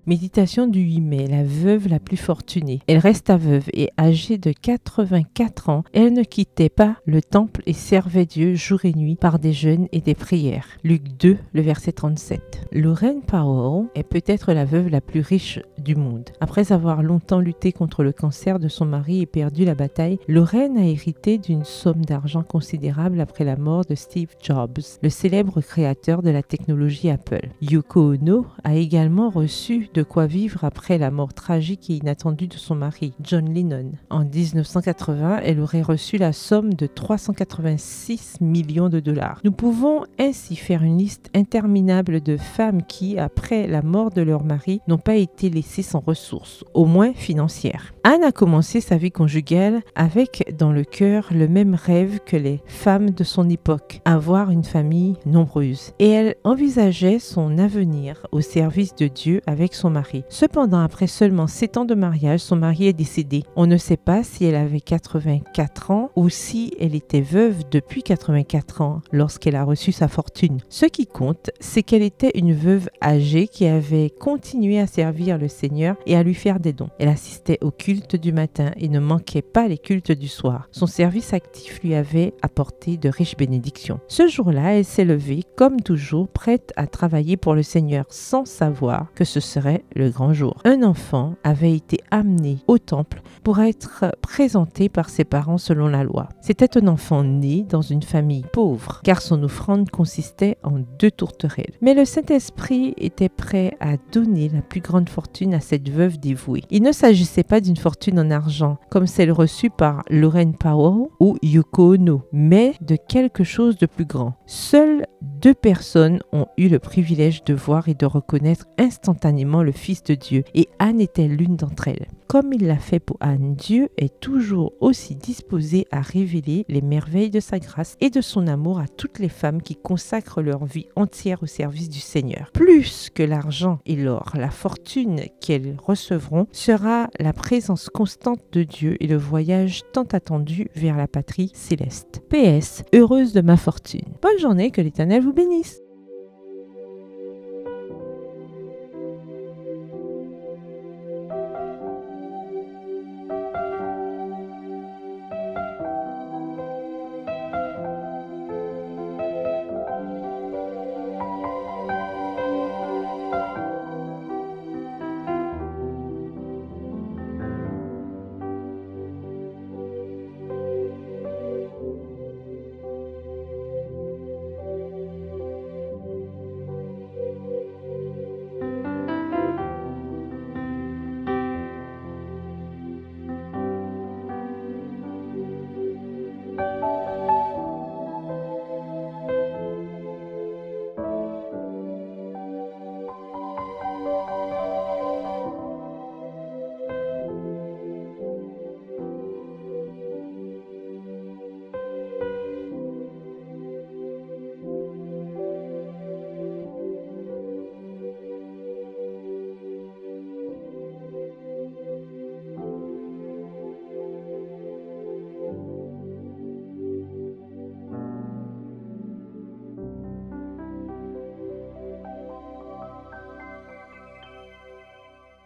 Méditation du 8 mai, la veuve la plus fortunée. Elle resta veuve et âgée de 84 ans. Elle ne quittait pas le temple et servait Dieu jour et nuit par des jeûnes et des prières. Luc 2, le verset 37. Lorraine Powell est peut-être la veuve la plus riche du monde. Après avoir longtemps lutté contre le cancer de son mari et perdu la bataille, Lorraine a hérité d'une somme d'argent considérable après la mort de Steve Jobs, le célèbre créateur de la technologie Apple. Yoko Ono a également reçu de quoi vivre après la mort tragique et inattendue de son mari, John Lennon. En 1980, elle aurait reçu la somme de 386 millions de dollars. Nous pouvons ainsi faire une liste interminable de femmes qui, après la mort de leur mari, n'ont pas été laissées sans ressources, au moins financières. Anne a commencé sa vie conjugale avec dans le cœur le même rêve que les femmes de son époque, avoir une famille nombreuse. Et elle envisageait son avenir au service de Dieu avec son mari. Cependant, après seulement 7 ans de mariage, son mari est décédé. On ne sait pas si elle avait 84 ans ou si elle était veuve depuis 84 ans lorsqu'elle a reçu sa fortune. Ce qui compte, c'est qu'elle était une veuve âgée qui avait continué à servir le Seigneur et à lui faire des dons. Elle assistait au culte du matin et ne manquait pas les cultes du soir. Son service actif lui avait apporté de riches bénédictions. Ce jour-là, elle s'est levée, comme toujours, prête à travailler pour le Seigneur sans savoir que ce serait le grand jour. Un enfant avait été amené au temple pour être présenté par ses parents selon la loi. C'était un enfant né dans une famille pauvre, car son offrande consistait en 2 tourterelles. Mais le Saint-Esprit était prêt à donner la plus grande fortune à cette veuve dévouée. Il ne s'agissait pas d'une fortune en argent, comme celle reçue par Lorraine Powell ou Yoko Ono, mais de quelque chose de plus grand. Seules 2 personnes ont eu le privilège de voir et de reconnaître instantanément le Fils de Dieu, et Anne était l'une d'entre elles. Comme il l'a fait pour Anne, Dieu est toujours aussi disposé à révéler les merveilles de sa grâce et de son amour à toutes les femmes qui consacrent leur vie entière au service du Seigneur. Plus que l'argent et l'or, la fortune qu'elles recevront sera la présence constante de Dieu et le voyage tant attendu vers la patrie céleste. PS, heureuse de ma fortune. Bonne journée, que l'Éternel vous bénisse.